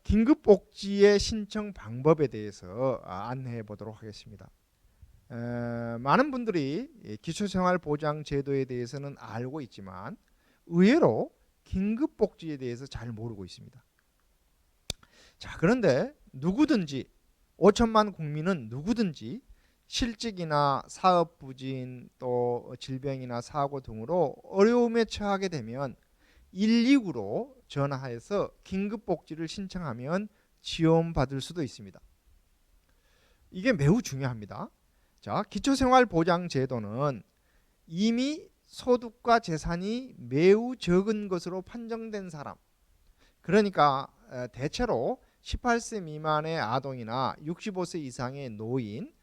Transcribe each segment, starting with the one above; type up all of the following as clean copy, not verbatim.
긴급복지의 신청 방법에 대해서 안내해 보도록 하겠습니다. 많은 분들이 기초생활보장제도에 대해서는 알고 있지만 의외로 긴급복지에 대해서 잘 모르고 있습니다. 자, 그런데 누구든지 5천만 국민은 누구든지 실직이나 사업부진 또 질병이나 사고 등으로 어려움에 처하게 되면 119로 전화해서 긴급복지를 신청하면 지원받을 수도 있습니다. 이게 매우 중요합니다. 자, 기초생활보장제도는 이미 소득과 재산이 매우 적은 것으로 판정된 사람, 그러니까 대체로 18세 미만의 아동이나 65세 이상의 노인,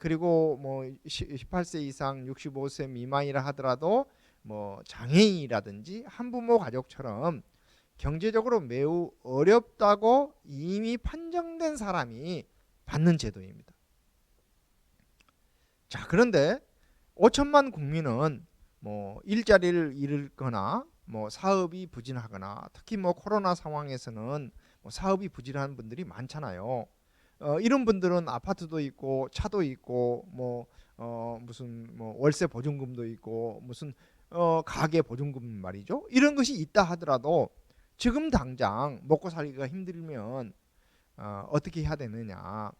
그리고 뭐 18세 이상 65세 미만이라 하더라도 뭐 장애인이라든지 한부모 가족처럼 경제적으로 매우 어렵다고 이미 판정된 사람이 받는 제도입니다. 자, 그런데 5천만 국민은 뭐 일자리를 잃거나 뭐 사업이 부진하거나 특히 뭐 코로나 상황에서는 뭐 사업이 부진한 분들이 많잖아요. 이런 분들은 아파트도 있고 차도 있고 뭐 무슨 뭐 월세 보증금도 있고 무슨 가계 보증금 말이죠. 이런 것이 있다 하더라도 지금 당장 먹고 살기가 힘들면 어떻게 해야 되느냐?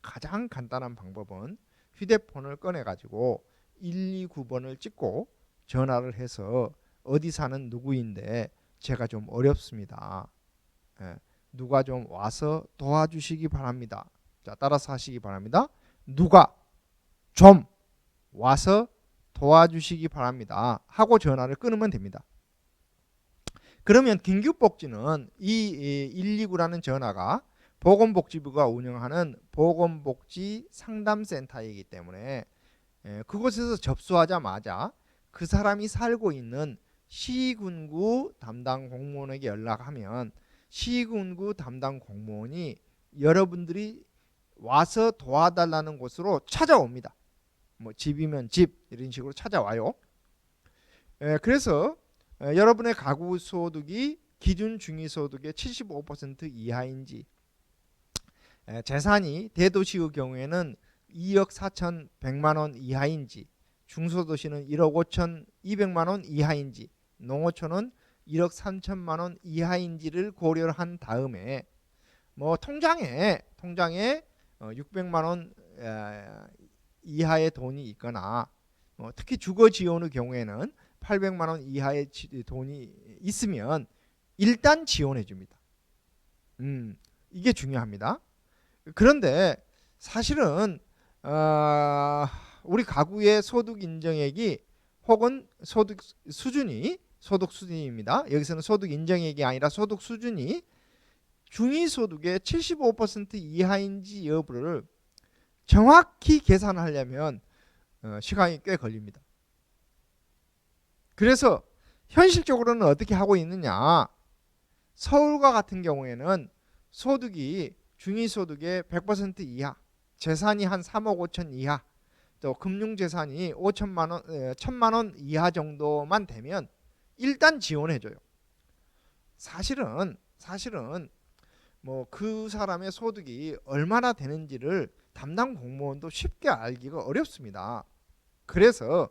가장 간단한 방법은 휴대폰을 꺼내 가지고 129번을 찍고 전화를 해서 어디 사는 누구인데 제가 좀 어렵습니다. 누가 좀 와서 도와주시기 바랍니다. 자, 따라서 하시기 바랍니다. 누가 좀 와서 도와주시기 바랍니다 하고 전화를 끊으면 됩니다. 그러면 긴급복지는 이 129라는 전화가 보건복지부가 운영하는 보건복지 상담센터이기 때문에 그곳에서 접수하자마자 그 사람이 살고 있는 시군구 담당 공무원에게 연락하면 시군구 담당 공무원이 여러분들이 와서 도와달라는 곳으로 찾아옵니다. 뭐 집이면 집 이런 식으로 찾아와요. 그래서 여러분의 가구 소득이 기준 중위소득의 75% 이하인지, 재산이 대도시의 경우에는 2억 4,100만 원 이하인지, 중소도시는 1억 5,200만 원 이하인지, 농어촌은 1억 3천만 원 이하인지를 고려한 다음에 뭐 통장에 600만 원 이하의 돈이 있거나 특히 주거 지원의 경우에는 800만 원 이하의 돈이 있으면 일단 지원해 줍니다. 이게 중요합니다. 그런데 사실은 우리 가구의 소득 인정액이 혹은 소득 수준입니다. 여기서는 소득 인정액이 아니라 소득 수준이 중위소득의 75% 이하인지 여부를 정확히 계산하려면 시간이 꽤 걸립니다. 그래서 현실적으로는 어떻게 하고 있느냐? 서울과 같은 경우에는 소득이 중위소득의 100% 이하, 재산이 한 3억 5천 이하, 또 금융재산이 5천만 원, 1천만 원 이하 정도만 되면 일단 지원해줘요. 사실은 뭐 그 사람의 소득이 얼마나 되는지를 담당 공무원도 쉽게 알기가 어렵습니다. 그래서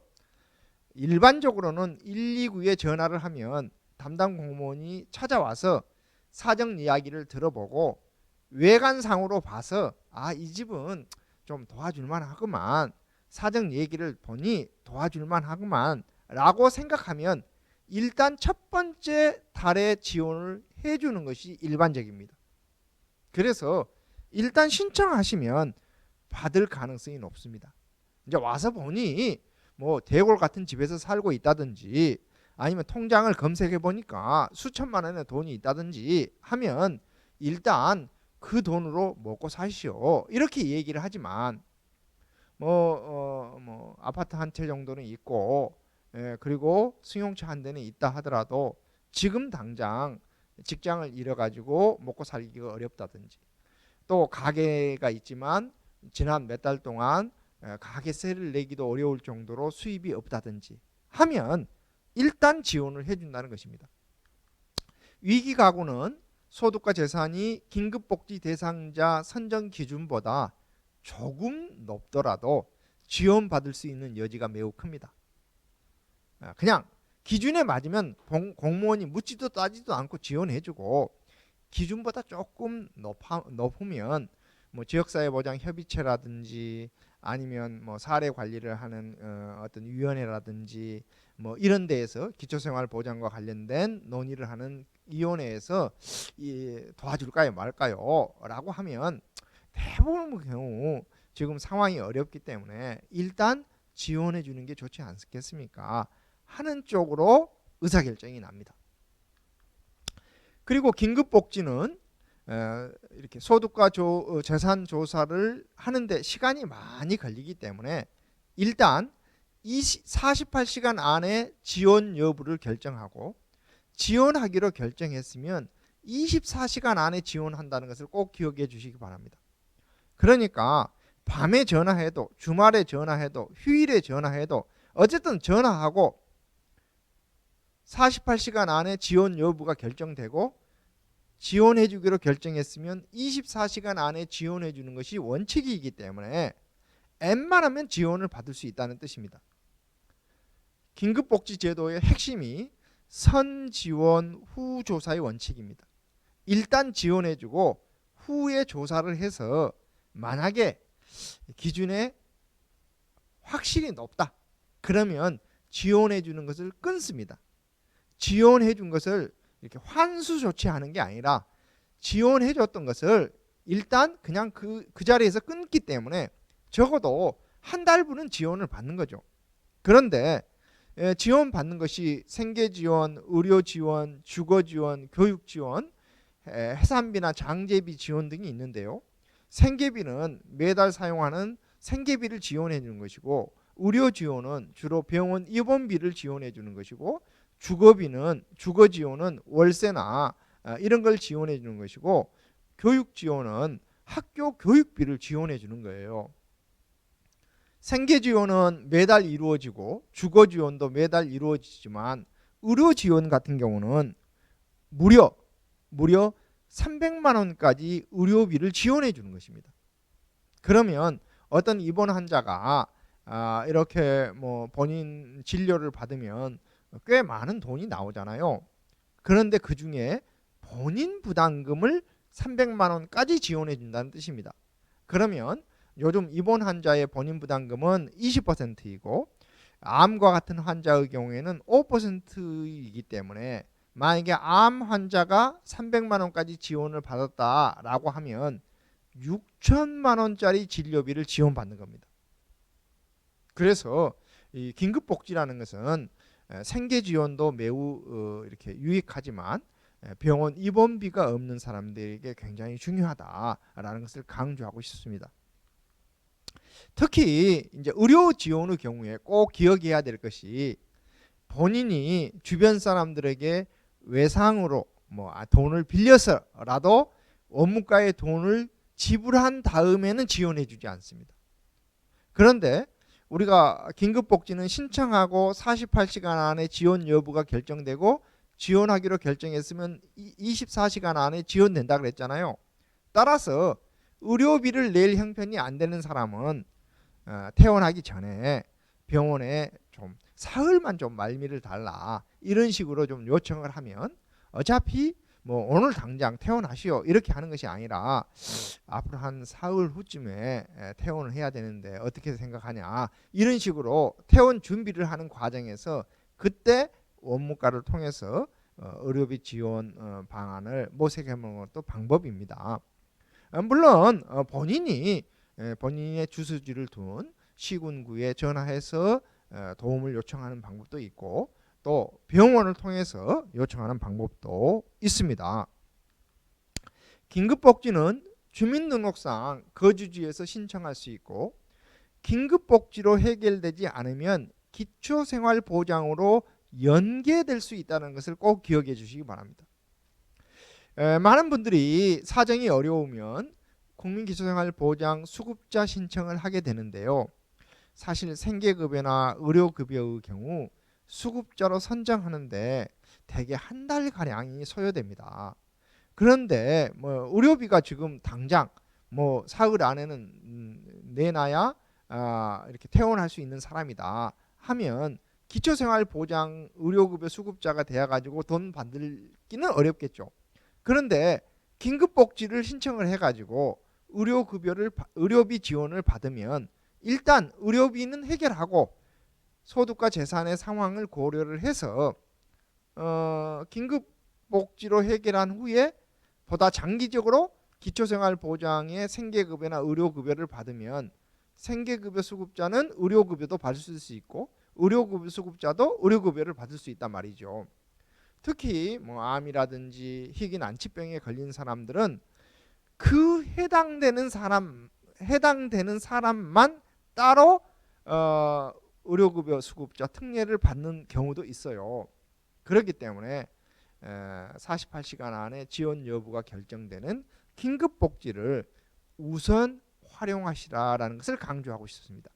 일반적으로는 129에 전화를 하면 담당 공무원이 찾아와서 사정 이야기를 들어보고 외관상으로 봐서 이 집은 좀 도와줄만 하구만, 사정 얘기를 보니 도와줄만 하구만 라고 생각하면 일단 첫 번째 달에 지원을 해주는 것이 일반적입니다. 그래서 일단 신청하시면 받을 가능성이 높습니다. 이제 와서 보니 뭐 대골 같은 집에서 살고 있다든지 아니면 통장을 검색해 보니까 수천만 원의 돈이 있다든지 하면 일단 그 돈으로 먹고 사시오 이렇게 얘기를 하지만 뭐 아파트 한 채 정도는 있고 그리고 승용차 한 대는 있다 하더라도 지금 당장 직장을 잃어가지고 먹고 살기가 어렵다든지 또 가게가 있지만 지난 몇 달 동안 가게세를 내기도 어려울 정도로 수입이 없다든지 하면 일단 지원을 해준다는 것입니다. 위기 가구는 소득과 재산이 긴급복지 대상자 선정 기준보다 조금 높더라도 지원받을 수 있는 여지가 매우 큽니다. 그냥 기준에 맞으면 공무원이 묻지도 따지도 않고 지원해주고, 기준보다 조금 높으면 뭐 지역사회보장협의체라든지 아니면 뭐 사례 관리를 하는 어떤 위원회라든지 뭐 이런 데에서 기초생활보장과 관련된 논의를 하는 위원회에서 도와줄까요 말까요 라고 하면 대부분의 경우 지금 상황이 어렵기 때문에 일단 지원해 주는 게 좋지 않겠습니까 하는 쪽으로 의사결정이 납니다. 그리고 긴급복지는 이렇게 소득과 재산 조사를 하는데 시간이 많이 걸리기 때문에 일단 48시간 안에 지원 여부를 결정하고, 지원하기로 결정했으면 24시간 안에 지원한다는 것을 꼭 기억해 주시기 바랍니다. 그러니까 밤에 전화해도, 주말에 전화해도, 휴일에 전화해도 어쨌든 전화하고 48시간 안에 지원 여부가 결정되고 지원해 주기로 결정했으면 24시간 안에 지원해 주는 것이 원칙이기 때문에 웬만하면 지원을 받을 수 있다는 뜻입니다. 긴급복지제도의 핵심이 선지원 후조사의 원칙입니다. 일단 지원해 주고 후에 조사를 해서 만약에 기준에 확실히 높다 그러면 지원해 주는 것을 끊습니다. 지원해 준 것을 이렇게 환수 조치하는 게 아니라 지원해 줬던 것을 일단 그냥 그 자리에서 끊기 때문에 적어도 한 달분은 지원을 받는 거죠. 그런데 지원 받는 것이 생계지원, 의료지원, 주거지원, 교육지원, 해산비나 장제비 지원 등이 있는데요. 생계비는 매달 사용하는 생계비를 지원해 주는 것이고, 의료지원은 주로 병원 입원비를 지원해 주는 것이고, 주거지원은 월세나 이런 걸 지원해 주는 것이고, 교육지원은 학교 교육비를 지원해 주는 거예요. 생계지원은 매달 이루어지고 주거지원도 매달 이루어지지만 의료지원 같은 경우는 무려 300만 원까지 의료비를 지원해 주는 것입니다. 그러면 어떤 입원 환자가 이렇게 뭐 본인 진료를 받으면 꽤 많은 돈이 나오잖아요. 그런데 그 중에 본인 부담금을 300만 원까지 지원해 준다는 뜻입니다. 그러면 요즘 입원 환자의 본인 부담금은 20%이고 암과 같은 환자의 경우에는 5%이기 때문에 만약에 암 환자가 300만 원까지 지원을 받았다라고 하면 6천만 원짜리 진료비를 지원받는 겁니다. 그래서 이 긴급복지라는 것은 생계 지원도 매우 이렇게 유익하지만 병원 입원비가 없는 사람들에게 굉장히 중요하다라는 것을 강조하고 싶습니다. 특히 이제 의료 지원의 경우에 꼭 기억해야 될 것이, 본인이 주변 사람들에게 외상으로 뭐 돈을 빌려서라도 원무과의 돈을 지불한 다음에는 지원해 주지 않습니다. 그런데 우리가 긴급복지는 신청하고 48시간 안에 지원 여부가 결정되고 지원하기로 결정했으면 24시간 안에 지원된다 그랬잖아요. 따라서 의료비를 낼 형편이 안 되는 사람은 퇴원하기 전에 병원에 좀 사흘만 좀 말미를 달라 이런 식으로 좀 요청을 하면, 어차피 뭐 오늘 당장 퇴원하시오 이렇게 하는 것이 아니라 앞으로 한 사흘 후쯤에 퇴원을 해야 되는데 어떻게 생각하냐 이런 식으로 퇴원 준비를 하는 과정에서 그때 원무과를 통해서 의료비 지원 방안을 모색해보는 것도 방법입니다. 물론 본인의 주소지를 둔 시군구에 전화해서 도움을 요청하는 방법도 있고, 또 병원을 통해서 요청하는 방법도 있습니다. 긴급복지는 주민등록상 거주지에서 신청할 수 있고, 긴급복지로 해결되지 않으면 기초생활보장으로 연계될 수 있다는 것을 꼭 기억해 주시기 바랍니다. 많은 분들이 사정이 어려우면 국민기초생활보장 수급자 신청을 하게 되는데요. 사실 생계급여나 의료급여의 경우 수급자로 선정하는데 대개 한 달가량이 소요됩니다. 그런데 뭐 의료비가 지금 당장 뭐 사흘 안에는 내놔야 이렇게 퇴원할 수 있는 사람이다 하면 기초생활보장 의료급여 수급자가 되어 가지고 돈 받기는 어렵겠죠. 그런데 긴급복지를 신청을 해 가지고 의료비 지원을 받으면 일단 의료비는 해결하고 소득과 재산의 상황을 고려를 해서 긴급복지로 해결한 후에 보다 장기적으로 기초생활보장의 생계급여나 의료급여를 받으면 생계급여 수급자는 의료급여도 받을 수 있고 의료급여 수급자도 의료급여를 받을 수 있단 말이죠. 특히 뭐 암이라든지 희귀 난치병에 걸린 사람들은 그 해당되는 사람만 따로 의료급여 수급자 특례를 받는 경우도 있어요. 그렇기 때문에 48시간 안에 지원 여부가 결정되는 긴급복지를 우선 활용하시라라는 것을 강조하고 싶습니다.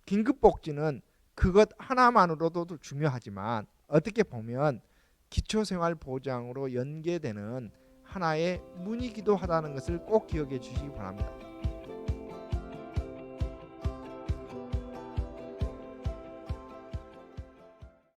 긴급복지는 그것 하나만으로도 중요하지만 어떻게 보면 기초생활보장으로 연계되는 하나의 문이기도 하다는 것을 꼭 기억해 주시기 바랍니다.